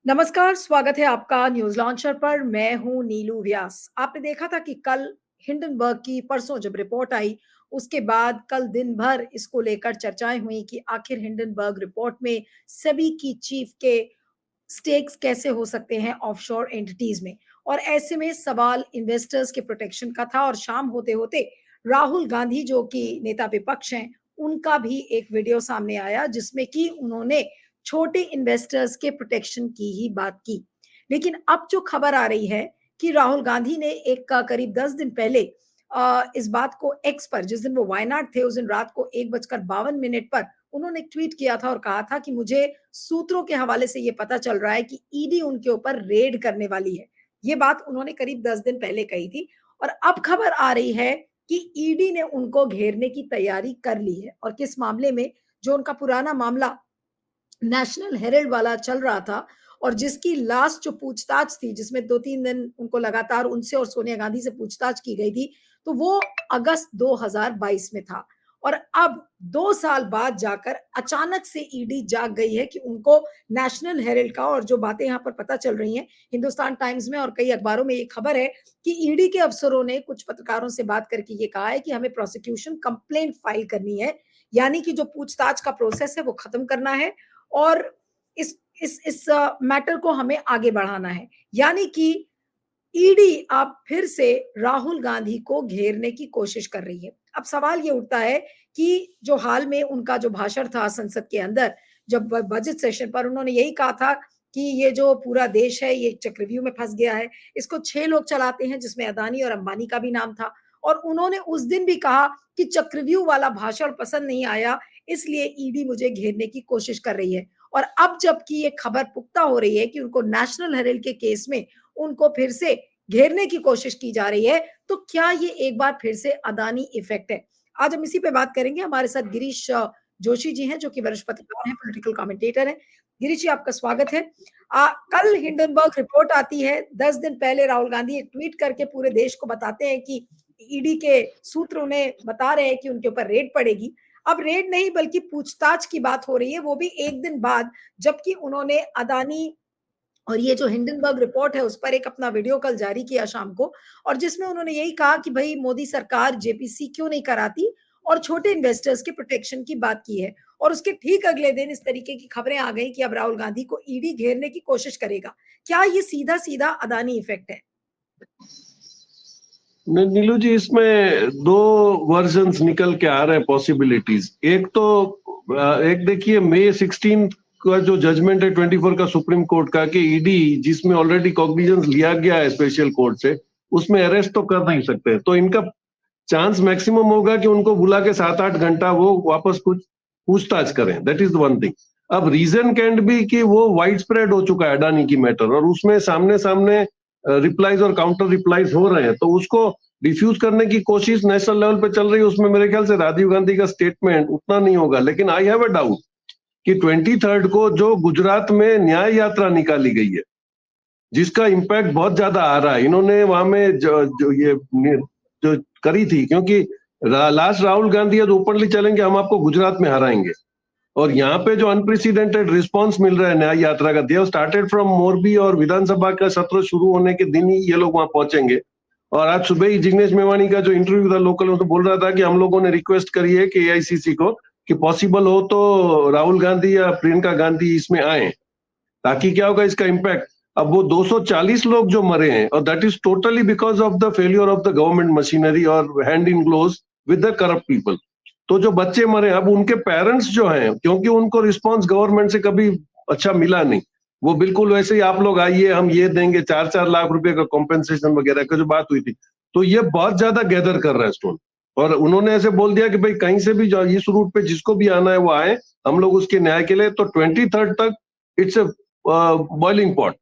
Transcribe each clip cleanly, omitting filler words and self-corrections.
नमस्कार, स्वागत है आपका न्यूज़ लॉन्चर पर। मैं हूँ नीलू व्यास। आपने देखा था कि कल हिंडनबर्ग की परसों जब रिपोर्ट आई, उसके बाद कल दिन भर इसको लेकर चर्चाएँ हुई कि आखिर हिंडनबर्ग रिपोर्ट में सेबी की चीफ के स्टेक्स कैसे हो सकते हैं ऑफशोर एंटिटीज़ में। और ऐसे में सवाल इन्वेस्टर्स के प्रोटेक्शन का था और शाम होते-होते राहुल गांधी जो कि नेता विपक्ष हैं, उनका भी एक वीडियो सामने आया जिसमें कि उन्होंने छोटे इन्वेस्टर्स के प्रोटेक्शन की ही बात की। लेकिन अब जो खबर आ रही है कि राहुल गांधी ने एक करीब 10 दिन पहले इस बात को एक्स पर, जिस दिन वो वायनाड थे, उस दिन रात को 1:52 पर उन्होंने एक ट्वीट किया था और कहा था कि मुझे सूत्रों के हवाले से ये पता चल रहा है कि ईडी उनके ऊपर रेड करने वाली है। ये बात उन्होंने करीब 10 दिन पहले कही थी और अब खबर आ रही है कि ईडी ने उनको घेरने की तैयारी कर ली है। और किस मामले में? जो उनका पुराना मामला नेशनल हेराल्ड वाला चल रहा था और जिसकी लास्ट जो पूछताछ थी, जिसमें 2-3 दिन उनको लगातार उनसे और सोनिया गांधी से पूछताछ की गई थी, तो वो अगस्त 2022 में था। और अब 2 साल बाद जाकर अचानक से ईडी जाग गई है कि उनको नेशनल हेराल्ड का, और जो बातें यहाँ पर पता चल रही हैं, हिंदुस्तान टाइम्स में और कई अखबारों में ये खबर है कि ईडी के अफसरों ने कुछ पत्रकारों से बात करके ये कहा है कि हमें प्रोसिक्यूशन कंप्लेंट फाइल करनी है, यानी कि जो पूछताछ का प्रोसेस है वो खत्म करना है और इस मैटर को हमें आगे बढ़ाना है। यानी कि ईडी अब फिर से राहुल गांधी को घेरने की कोशिश कर रही है। अब सवाल ये उठता है कि जो हाल में उनका जो भाषण था संसद के अंदर, जब बजट सेशन पर उन्होंने यही कहा था कि ये जो पूरा देश है ये चक्रव्यूह में फंस गया है, इसको 6 लोग चलाते हैं, जिसमें अदानी और अंबानी का भी नाम था। और उन्होंने उस दिन भी कहा कि चक्रव्यूह वाला भाषण पसंद नहीं आया, इसलिए ईडी मुझे घेरने की कोशिश कर रही है। और अब जबकि ये खबर पुख्ता हो रही है कि उनको नेशनल हेराल्ड के केस में उनको फिर से घेरने की कोशिश की जा रही है, तो क्या ये एक बार फिर से अदानी इफेक्ट है? आज हम इसी पे बात करेंगे। हमारे साथ गिरीश जोशी जी हैं, जो कि वरिष्ठ पत्रकार हैं, पॉलिटिकल कमेंटेटर हैं। गिरीश जी, आपका स्वागत है। कल हिंडनबर्ग रिपोर्ट आती है, 10 दिन पहले राहुल गांधी एक ट्वीट करके पूरे देश को बताते हैं कि ईडी के सूत्र उन्हें बता रहे हैं कि उनके ऊपर रेड पड़ेगी। अब रेड नहीं बल्कि पूछताछ की बात हो रही है, वो भी 1 दिन बाद, जबकि उन्होंने अदानी और ये जो हिंडनबर्ग रिपोर्ट है उस पर एक अपना वीडियो कल जारी किया शाम को, और जिसमें उन्होंने यही कहा कि भई मोदी सरकार जेपीसी क्यों नहीं कराती और छोटे इन्वेस्टर्स के प्रोटेक्शन की बात की है। और उसके ठीक अगले दिन इस तरीके की खबरें आ गई कि अब राहुल गांधी को ईडी घेरने की कोशिश करेगा। क्या ये सीधा-सीधा अदानी इफेक्ट है? नीलू जी, इसमें दो वर्जन्स निकल के आ रहे हैं पॉसिबिलिटीज। एक तो एक देखिए, मई 16 का जो जजमेंट है 24 का सुप्रीम कोर्ट का कि ईडी जिसमें ऑलरेडी कॉग्निजेंस लिया गया है स्पेशल कोर्ट से, उसमें अरेस्ट तो कर नहीं सकते, तो इनका चांस मैक्सिमम होगा कि उनको बुला के 7-8 घंटा वो वापस कुछ पूछताछ करें। That is the one thing. अब रीजन कैंट भी कि वो वाइड स्प्रेड हो चुका है अडानी की मैटर, और उसमें सामने सामने रिप्लाईज और काउंटर रिप्लाईज हो रहे हैं, तो उसको डिफ्यूज करने की कोशिश नेशनल लेवल पे चल रही है। उसमें मेरे ख्याल से राजीव गांधी का स्टेटमेंट उतना नहीं होगा, लेकिन आई हैव अ डाउट कि 23 को जो गुजरात में न्याय यात्रा निकाली गई है, जिसका इम्पैक्ट बहुत ज्यादा आ रहा है, इन्होंने वहां में जो करी थी, क्योंकि लास्ट राहुल गांधी है जो ओपनली चलेंगे हम आपको गुजरात में हराएंगे, और यहाँ पे जो अनप्रेसिडेंटेड रिस्पांस मिल रहा है न्याय यात्रा का, दे स्टार्टेड फ्रॉम मोरबी, और विधानसभा का सत्र शुरू होने के दिन ही ये लोग वहां पहुंचेंगे। और आज सुबह ही जिग्नेश मेवानी का जो इंटरव्यू था लोकल, में तो बोल रहा था कि हम लोगों ने रिक्वेस्ट करी है कि एआईसीसी को कि पॉसिबल हो तो राहुल गांधी या प्रियंका गांधी इसमें आए, ताकि क्या होगा इसका इम्पैक्ट। अब वो 240 लोग जो मरे हैं, और that is totally because of the failure of the government machinery और hand in gloves with the corrupt people. तो जो बच्चे मरे, अब उनके पेरेंट्स जो हैं, क्योंकि उनको रिस्पांस गवर्नमेंट से कभी अच्छा मिला नहीं, वो बिल्कुल वैसे ही आप लोग आइए हम ये देंगे 4-4 लाख रुपए का कॉम्पेंसेशन वगैरह का जो बात हुई थी, तो ये बहुत ज्यादा गैदर कर रहा है स्टोन। और उन्होंने ऐसे बोल दिया कि भाई कहीं से भी जो इस रूट पे जिसको भी आना है वो आए, हम लोग उसके न्याय के लिए। तो 23 तक इट्स ए बॉइलिंग पॉट।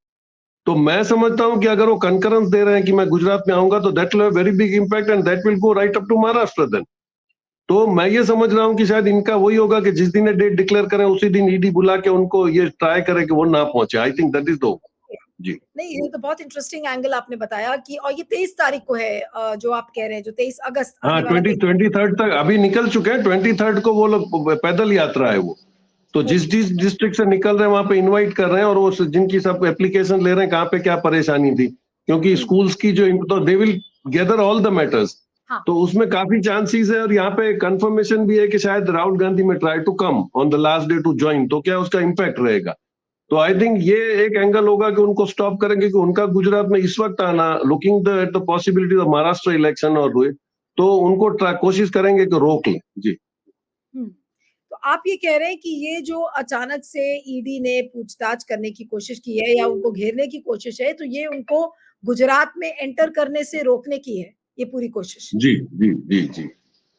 तो मैं समझता हूं कि अगर वो कंकरेंस दे रहे हैं कि मैं गुजरात में आऊंगा, तो that will have very big impact and that will go right up to Maharashtra then. तो मैं ये समझ रहा हूँ कि शायद इनका वही होगा कि जिस दिन डेट डिक्लेयर करें उसी दिन ईडी बुला के उनको ये ट्राई करे कि वो ना पहुंचे। आई थिंक दैट इज दो। जी नहीं, ये तो बहुत इंटरेस्टिंग एंगल आपने बताया कि, और ये 23 तारीख को है, जो आप कह रहे हैं, जो 23 अगस्त हाँ, आने वाला 23 तक अभी निकल चुके हैं। 23 को वो लोग पैदल यात्रा है वो। तो जिस जिस डिस्ट्रिक्ट से निकल रहे हैं वहां पे इनवाइट कर रहे हैं, और वो जिनकी सब एप्लीकेशन ले रहे हैं कहाँ पे क्या परेशानी थी, क्योंकि स्कूल्स की जो तो they will gather all the matters. हाँ। तो उसमें काफी चांसेस है, और यहाँ पे कंफर्मेशन भी है कि शायद Rahul Gandhi may try to come on the last day to join, तो क्या उसका इम्पैक्ट रहेगा। तो आई थिंक ये एक एंगल होगा कि उनको स्टॉप करेंगे कि उनका गुजरात में इस वक्त आना, looking at the possibility of Maharashtra election और हुए, तो उनको कोशिश करेंगे कि रोक लें। जी। तो आप ये कह रहे हैं कि ये जो अचानक से ईडी ने पूछताछ करने की कोशिश की है या उनको घेरने की कोशिश है, तो ये उनको गुजरात में एंटर करने से रोकने की है, ये पूरी कोशिश। जी जी जी जी।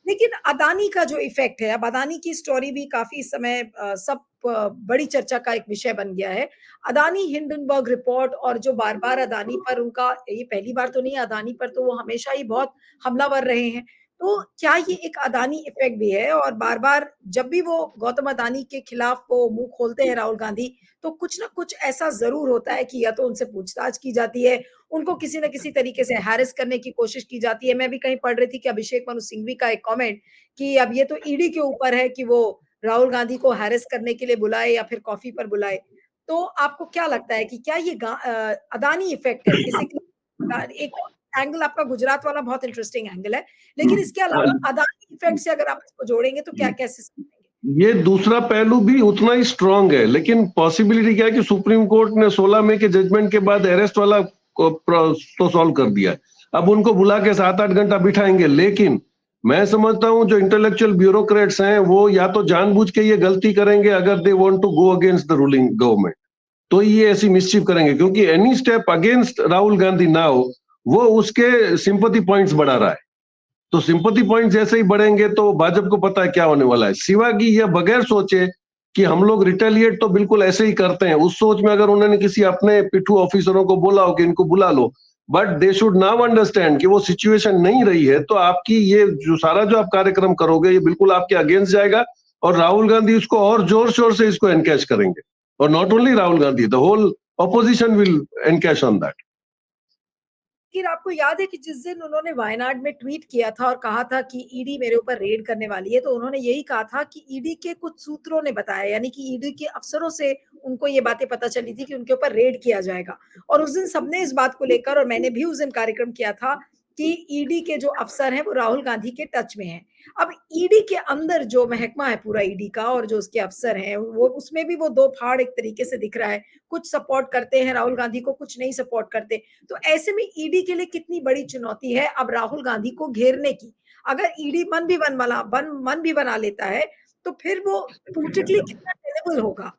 लेकिन अदानी का जो इफेक्ट है, अब अदानी की स्टोरी भी काफी इस समय सब बड़ी चर्चा का एक विषय बन गया है। अदानी हिंडनबर्ग रिपोर्ट, और जो बार-बार अदानी पर उनका, ये पहली बार तो नहीं, अदानी पर तो वो हमेशा ही बहुत हमलावर रहे हैं। तो क्या ये एक अदानी इफेक्ट भी है, और बार-बार जब भी वो गौतम अदानी के खिलाफ वो मुँह खोलते हैं राहुल गांधी, तो कुछ ना कुछ ऐसा ज़रूर होता है कि या तो उनसे पूछताछ की जाती है, उनको किसी न किसी तरीके से हैरेस करने की कोशिश की जाती है। मैं भी कहीं पढ़ रही थी कि अभिषेक मनु सिंघवी का एक कमेंट कि अब ये तो ईडी के ऊपर है कि वो राहुल गांधी को हैरेस करने के लिए बुलाए या फिर कॉफी पर बुलाए। तो आपको क्या लगता है कि क्या ये अदानी इफेक्ट है? बेसिकली एक एंगल आपका गुजरात वाला बहुत इंटरेस्टिंग एंगल है, लेकिन इसके अलावा अदानी इफेक्ट से अगर आप इसको जोड़ेंगे तो क्या कैसे समझेंगे? ये दूसरा पहलू भी उतना ही स्ट्रांग है, लेकिन पॉसिबिलिटी क्या है कि सुप्रीम कोर्ट ने 16 मई के जजमेंट के बाद अरेस्ट वाला तो सॉल्व कर दिया है। अब उनको बुला के 7-8 घंटा बिठाएंगे, लेकिन मैं समझता हूं जो इंटेलेक्चुअल ब्यूरोक्रेट्स हैं वो या तो जानबूझ के ये गलती करेंगे अगर they want to go against the ruling government, तो ये ऐसी मिस्चीफ करेंगे, क्योंकि any step against Rahul Gandhi now वो उसके सिंपैथी पॉइंट्स बढ़ा रहा है। तो सिंपैथी पॉइंट जैसे ही बढ़ेंगे तो भाजपा को पता है क्या होने वाला है, सिवा कि यह बगैर सोचे कि हम लोग रिटेलिएट तो बिल्कुल ऐसे ही करते हैं, उस सोच में अगर उन्होंने किसी अपने पिट्ठू ऑफिसरों को बोला हो कि इनको बुला लो, but they should now understand कि वो सिचुएशन नहीं रही है, तो आपकी ये जो सारा जो आप कार्यक्रम करोगे ये बिल्कुल आपके अगेंस्ट जाएगा, और राहुल गांधी उसको और जोर शोर से इसको एनकैश करेंगे, और not only Rahul Gandhi, the whole opposition will encash on that. फिर आपको याद है कि जिस दिन उन्होंने वायनाड में ट्वीट किया था और कहा था कि ईडी मेरे ऊपर रेड करने वाली है, तो उन्होंने यही कहा था कि ईडी के कुछ सूत्रों ने बताया, यानी कि ईडी के अफसरों से उनको ये बातें पता चली थी कि उनके ऊपर रेड किया जाएगा। और उस दिन सबने इस बात को लेकर, और मैंने भी उस दिन कार्यक्रम किया था कि ईडी के जो अफसर हैं वो राहुल गांधी के टच में हैं। अब ईडी के अंदर जो महकमा है पूरा ईडी का, और जो उसके अफसर हैं, वो उसमें भी वो दो फाड़ एक तरीके से दिख रहा है, कुछ सपोर्ट करते हैं राहुल गांधी को, कुछ नहीं सपोर्ट करते। तो ऐसे में ईडी के लिए कितनी बड़ी चुनौती है अब राहुल गांधी को घेरने की। अगर ईडी मन भी बना लेता है, तो फिर वो पॉलिटिकली कितना टेनेबल होगा।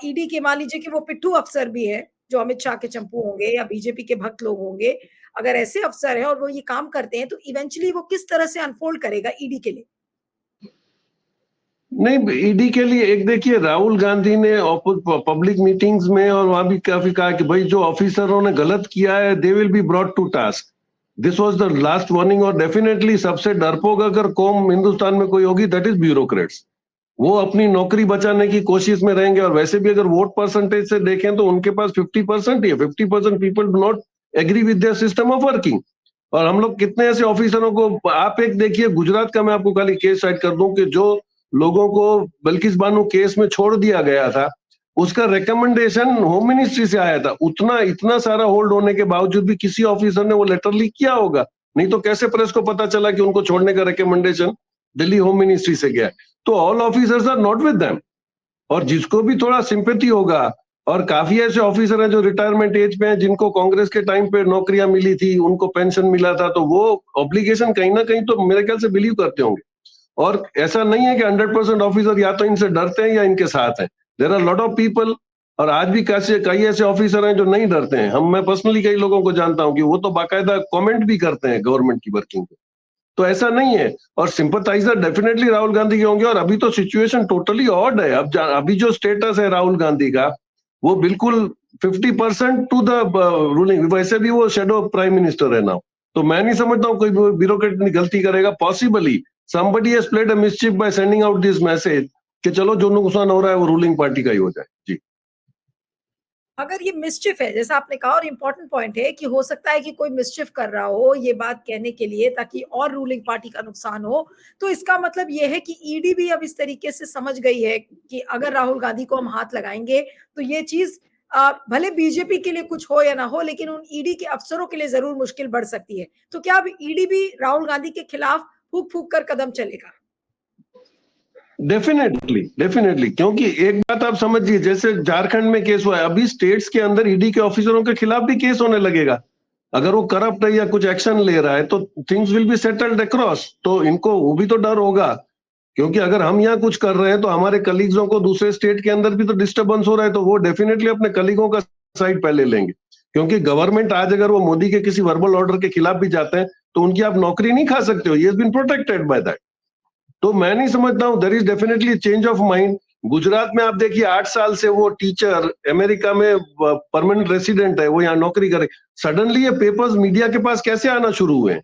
ईडी के मान लीजिए कि वो पिट्ठू अफसर भी है जो अमित शाह के चंपू होंगे या बीजेपी के भक्त लोग होंगे, अगर ऐसे अफसर हैं और वो ये काम करते हैं, तो इवेंचुअली वो किस तरह से अनफोल्ड करेगा ईडी के लिए। नहीं, ईडी के लिए एक देखिए, राहुल गांधी ने पब्लिक मीटिंग्स में और वहां भी काफी कहा कि भाई जो ऑफिसरों ने गलत किया है they will be brought to task, this was the last warning. और डेफिनेटली सबसे डरपोक अगर कौम हिंदुस्तान में कोई होगी दैट इज ब्यूरोक्रेट्स, वो अपनी नौकरी बचाने की कोशिश में रहेंगे। और वैसे भी अगर वोट परसेंटेज से देखें तो उनके पास 50% ही है, 50% people do not agree with their system of working. और हम लोग कितने ऐसे ऑफिसरों को, आप एक देखिए गुजरात का, मैं आपको खाली केस साइड कर दूं कि जो लोगों को बल्किस बानो केस में छोड़ दिया गया था, उसका रिकमेंडेशन होम मिनिस्ट्री से आया था। उतना इतना सारा होल्ड होने के बावजूद भी किसी ऑफिसर ने वो लेटर लीक किया होगा, नहीं तो कैसे प्रेस को पता चला कि उनको छोड़ने का रिकमेंडेशन दिल्ली होम मिनिस्ट्री से गया है। तो all officers are not with them. और जिसको भी थोड़ा सिंपैथी होगा, और काफी ऐसे ऑफिसर हैं जो रिटायरमेंट एज पे हैं, जिनको कांग्रेस के टाइम पे नौकरियां मिली थी, उनको पेंशन मिला था, तो वो ऑब्लिगेशन कहीं ना कहीं तो मेरे ख्याल से बिलीव करते होंगे। और ऐसा नहीं है कि 100% ऑफिसर या तो इनसे डरते हैं या इनके साथ हैं, there are lot of people. और आज भी कई ऐसे ऑफिसर हैं जो नहीं डरते हैं। मैं पर्सनली कई लोगों को जानता हूं कि वो तो बाकायदा कमेंट भी करते हैं गवर्नमेंट की वर्किंग पे, तो ऐसा नहीं है। और सिंपैथाइजर डेफिनेटली राहुल गांधी के होंगे। और अभी तो सिचुएशन टोटली ऑड है। अब अभी जो स्टेटस है राहुल गांधी का, वो बिल्कुल 50% टू द रूलिंग, वैसे भी वो शेडो प्राइम मिनिस्टर है नाउ। तो मैं नहीं समझता हूँ कोई ब्यूरोक्रेट गलती करेगा। Possibly somebody has played a mischief by sending out this message कि चलो जो नुकसान हो रहा है वो रूलिंग पार्टी का ही हो जाए। जी। अगर ये मिसचिफ है, जैसा आपने कहा, और इम्पोर्टेंट पॉइंट है कि हो सकता है कि कोई मिसचिफ कर रहा हो ये बात कहने के लिए ताकि और रूलिंग पार्टी का नुकसान हो, तो इसका मतलब ये है कि ईडी भी अब इस तरीके से समझ गई है कि अगर राहुल गांधी को हम हाथ लगाएंगे तो ये चीज भले बीजेपी के लिए कुछ हो या ना हो, लेकिन उन ईडी के अफसरों के लिए जरूर मुश्किल बढ़ सकती है। तो क्या अब ईडी भी राहुल गांधी के खिलाफ फूक फूक कर कदम चलेगा? डेफिनेटली डेफिनेटली, क्योंकि एक बात आप समझिए, जैसे झारखंड में केस हुआ है, अभी स्टेट्स के अंदर ईडी के ऑफिसरों के खिलाफ भी केस होने लगेगा। अगर वो करप्ट है या कुछ एक्शन ले रहा है तो things will be settled across. तो इनको वो भी तो डर होगा, क्योंकि अगर हम यहाँ कुछ कर रहे हैं तो हमारे कलीग्सों को दूसरे स्टेट के अंदर भी तो डिस्टर्बेंस हो रहा है, तो वो डेफिनेटली अपने कलीगों का साइड पहले लेंगे। क्योंकि गवर्नमेंट आज अगर वो मोदी के किसी वर्बल ऑर्डर के खिलाफ भी जाते हैं तो उनकी आप नौकरी नहीं खा सकते हो, ये बीन प्रोटेक्टेड बाय दैट। तो मैं नहीं समझता हूं, there is definitely change of mind. Gujarat में आप देखिए 8 साल से वो टीचर अमेरिका में परमानेंट रेसिडेंट है, वो यहाँ नौकरी करे, सडनली ये पेपर्स मीडिया के पास कैसे आना शुरू हुए हैं?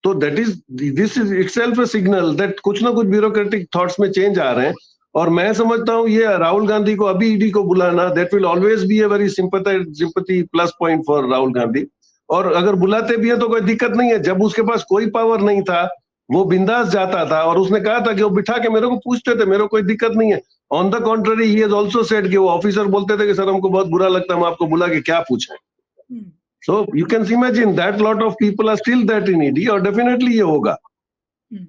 तो that is this is itself a signal that कुछ ना कुछ ब्यूरोक्रेटिक थॉट्स में चेंज आ रहे हैं। और मैं समझता हूं ये राहुल गांधी को अभी ईडी को बुलाना, that will always be a very sympathy plus point for Rahul Gandhi. और अगर बुलाते भी है तो कोई दिक्कत नहीं है, जब उसके पास कोई पावर नहीं था वो बिंदास जाता था और उसने कहा था कि वो बिठा के मेरे को पूछते थे, मेरे को कोई दिक्कत नहीं है। On the contrary he has also said कि वो ऑफिसर बोलते थे कि सर हमको बहुत बुरा लगता है, हम आपको बुला के क्या पूछें। हम्म। So you can imagine that lot of people are still that in ED, और definitely ये होगा। हम्म।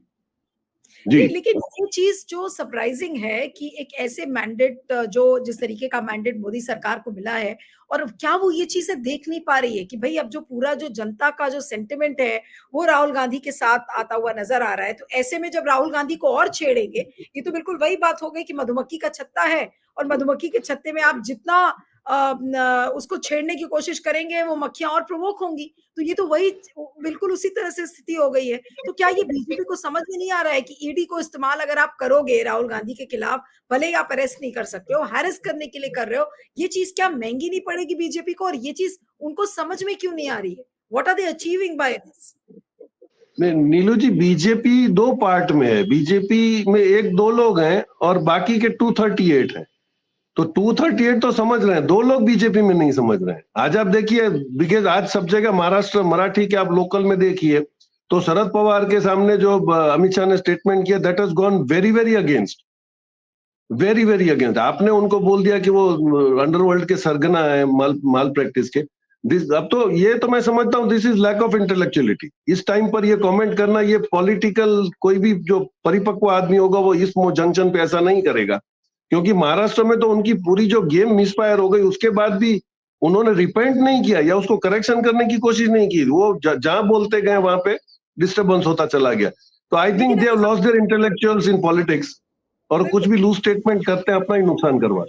जी। नहीं, लेकिन ये चीज जो सरप्राइजिंग है कि एक ऐसे मैंडेट जो जिस तरीके का मैंडेट मोदी सरकार को मिला है, और क्या वो ये चीजें देख नहीं पा रही है कि भाई अब जो पूरा जो जनता का जो सेंटिमेंट है वो राहुल गांधी के साथ आता हुआ नजर आ रहा है। तो ऐसे में जब राहुल गांधी को और छेड़ेंगे, ये तो बिल्कुल वही बात हो गई कि मधुमक्खी का छत्ता है, और मधुमक्खी के छत्ते में आप जितना उसको छेड़ने की कोशिश करेंगे वो मक्खियां और प्रवोक होंगी। तो ये तो वही बिल्कुल उसी तरह से स्थिति हो गई है। तो क्या ये बीजेपी को समझ में नहीं आ रहा है कि ईडी को इस्तेमाल अगर आप करोगे राहुल गांधी के खिलाफ, भले ही आप अरेस्ट नहीं कर सकते हो, हैरेस करने के लिए कर रहे हो, ये चीज क्या महंगी नहीं पड़ेगी बीजेपी को? और ये चीज उनको समझ में क्यों नहीं आ रही है? What are they achieving by this? Neelu ji, BJP दो पार्ट में है। बीजेपी में एक दो लोग हैं और बाकी के 238 हैं। तो 238 तो समझ रहे हैं, दो लोग बीजेपी में नहीं समझ रहे हैं। आज आप देखिए, बिकॉज आज सब जगह महाराष्ट्र मराठी के आप लोकल में देखिए तो शरद पवार के सामने जो अमित शाह ने स्टेटमेंट किया, that has gone very very against, very very against. आपने उनको बोल दिया कि वो अंडरवर्ल्ड के सरगना है, माल प्रैक्टिस के। अब तो ये तो मैं समझता हूँ this is lack of intellectuality. इस टाइम पर ये कमेंट करना, ये पॉलिटिकल कोई भी जो परिपक्व आदमी होगा वो इस जंक्शन पे ऐसा नहीं करेगा। क्योंकि महाराष्ट्र में तो उनकी पूरी जो गेम मिसफायर हो गई, उसके बाद भी उन्होंने रिपेंट नहीं किया या उसको करेक्शन करने की कोशिश नहीं की। वो जहां बोलते गए वहां पे डिस्टर्बेंस होता चला गया। तो I think they have lost their intellectuals in politics, और कुछ भी लूज स्टेटमेंट करते हैं अपना ही नुकसान करवा।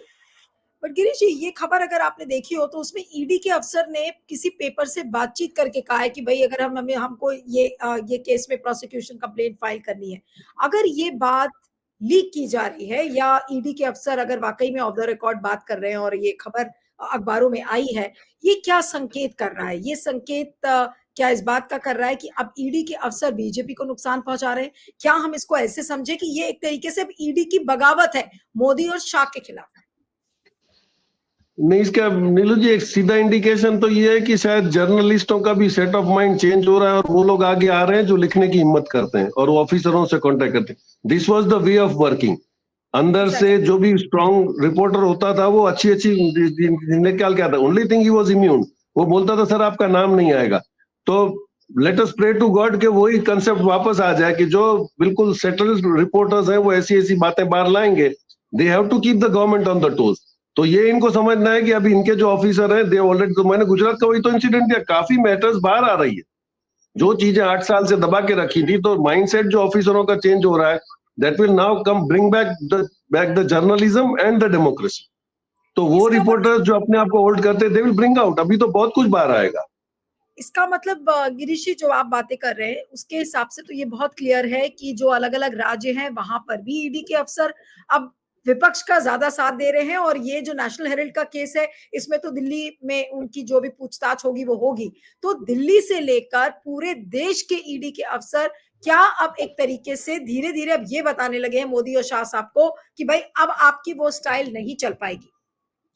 बट गिरीश जी, ये खबर अगर आपने देखी हो तो उसमें ईडी के अफसर ने किसी पेपर से बातचीत करके कहा है कि भाई अगर हमको ये केस में प्रोसिक्यूशन कंप्लेंट फाइल करनी है, अगर ये बात लीक की जा रही है या ईडी के अफसर अगर वाकई में ऑफ द रिकॉर्ड बात कर रहे हैं और ये खबर अखबारों में आई है, ये क्या संकेत कर रहा है? ये संकेत क्या इस बात का कर रहा है कि अब ईडी के अफसर बीजेपी को नुकसान पहुंचा रहे हैं? क्या हम इसको ऐसे समझे कि ये एक तरीके से ईडी की बगावत है मोदी और शाह के खिलाफ? नहीं, इसका नीलू जी एक सीधा इंडिकेशन तो ये है कि शायद जर्नलिस्टों का भी सेट ऑफ माइंड चेंज हो रहा है और वो लोग आगे आ रहे हैं जो लिखने की हिम्मत करते हैं और वो ऑफिसरों से कांटेक्ट करते हैं। This was the way of working. अंदर से जो भी स्ट्रॉन्ग रिपोर्टर होता था वो अच्छी अच्छी निकाल के आता। Only thing he was immune, वो बोलता था सर आपका नाम नहीं आएगा। तो let us pray to God कि वही कंसेप्ट वापस आ जाए कि जो बिल्कुल सेटल्ड रिपोर्टर्स हैं वो ऐसी ऐसी बातें बाहर लाएंगे। They have to keep the government on the toes. तो ये इनको समझना है कि अभी इनके जो ऑफिसर हैं दे ऑलरेडी, तो मैंने गुजरात का वही तो इंसिडेंट दिया, काफी मैटर्स बाहर आ रही है जो चीजें 8 साल से दबा के रखी थी। तो माइंडसेट जो ऑफिसरों का चेंज हो रहा है, that will now come bring back the journalism and the democracy. तो वो रिपोर्टर्स जो अपने आप को होल्ड करते, दे विल ब्रिंग आउट। अभी तो बहुत कुछ बाहर आएगा। इसका मतलब गिरीश जी, जो आप बातें कर रहे हैं उसके हिसाब से तो ये बहुत क्लियर है कि जो अलग अलग राज्य हैं वहां पर भी ईडी के अफसर अब विपक्ष का ज्यादा साथ दे रहे हैं, और ये जो नेशनल हेराल्ड का केस है इसमें तो दिल्ली में उनकी जो भी पूछताछ होगी वो होगी। तो दिल्ली से लेकर पूरे देश के ईडी के अफसर क्या अब एक तरीके से धीरे धीरे अब ये बताने लगे हैं मोदी और शाह साहब को कि भाई अब आपकी वो स्टाइल नहीं चल पाएगी,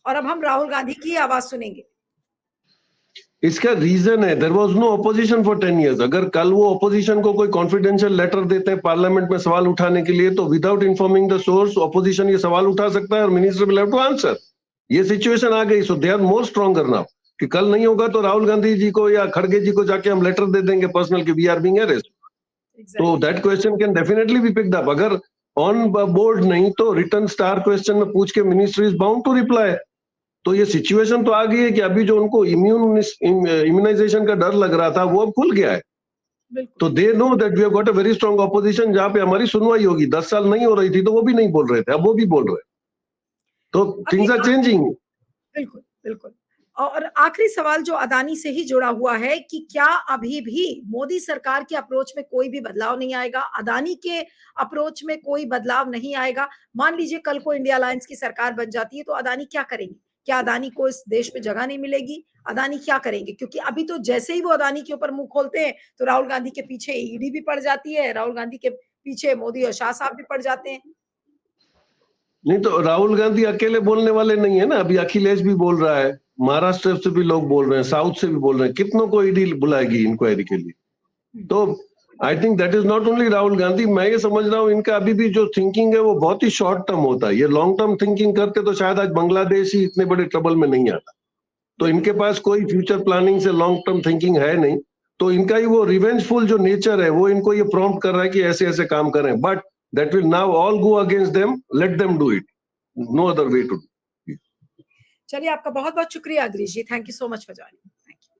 और अब हम राहुल गांधी की आवाज सुनेंगे। इसका रीजन है, there was no opposition for 10 years. अगर कल वो अपोजिशन को कोई कॉन्फिडेंशियल लेटर देते हैं पार्लियामेंट में सवाल उठाने के लिए, तो without informing the source opposition ये सवाल उठा सकता है और minister will have to answer. ये सिचुएशन आ गई, so they are more stronger now कि कल नहीं होगा तो राहुल गांधी जी को या खड़गे जी को जाके हम लेटर दे देंगे पर्सनल कि वी आर बीइंग अरेस्ट। तो that question can definitely be picked up. अगर ऑन बोर्ड नहीं तो रिटर्न स्टार क्वेश्चन में पूछ के ministry is bound to reply. तो ये सिचुएशन तो आ गई है कि अभी जो उनको इम्यूनाइजेशन का डर लग रहा था वो अब खुल गया है। तो they know that we have got a very strong opposition जहां पे हमारी सुनवाई होगी। 10 साल नहीं हो रही थी तो वो भी नहीं बोल रहे थे, अब वो भी बोल रहे हैं। तो थिंग्स आर चेंजिंग। बिल्कुल, बिल्कुल। और आखिरी सवाल जो अदानी से ही जुड़ा हुआ है कि क्या अभी भी मोदी सरकार के अप्रोच में कोई भी बदलाव नहीं आएगा? अदानी के अप्रोच में कोई बदलाव नहीं आएगा? मान लीजिए कल को इंडिया अलायंस की सरकार बन जाती है तो अदानी क्या करेंगे? क्या अदानी को इस देश में जगह नहीं मिलेगी? अदानी क्या करेंगे? क्योंकि अभी तो जैसे ही वो अदानी के ऊपर मुंह खोलते हैं तो राहुल गांधी के पीछे ईडी भी पड़ जाती है, राहुल गांधी के पीछे मोदी और शाह साहब भी पड़ जाते हैं। नहीं तो राहुल गांधी अकेले बोलने वाले नहीं है ना, अभी अखिलेश भी बोल रहा है, महाराष्ट्र से भी लोग बोल रहे हैं, साउथ से भी बोल रहे हैं, कितनों को ईडी बुलाएगी इंक्वायरी के लिए। तो I think that is not only Rahul Gandhi. मैं ये समझ रहा हूँ इनका अभी भी जो थिंकिंग है वो बहुत ही शॉर्ट टर्म होता है। ये लॉन्ग टर्म थिंकिंग करते तो शायद आज बांग्लादेश ही इतने बड़े ट्रबल में नहीं आता। तो इनके पास कोई फ्यूचर प्लानिंग से लॉन्ग टर्म थिंकिंग है नहीं। तो इनका ही वो रिवेंजफुल जो नेचर है वो इनको ये प्रॉम्प्ट कर रहा है कि ऐसे ऐसे काम करें, but that will now all go against them, let them do it, no other way to do. चलिए, आपका बहुत बहुत शुक्रिया Girish ji, thank you so much for joining.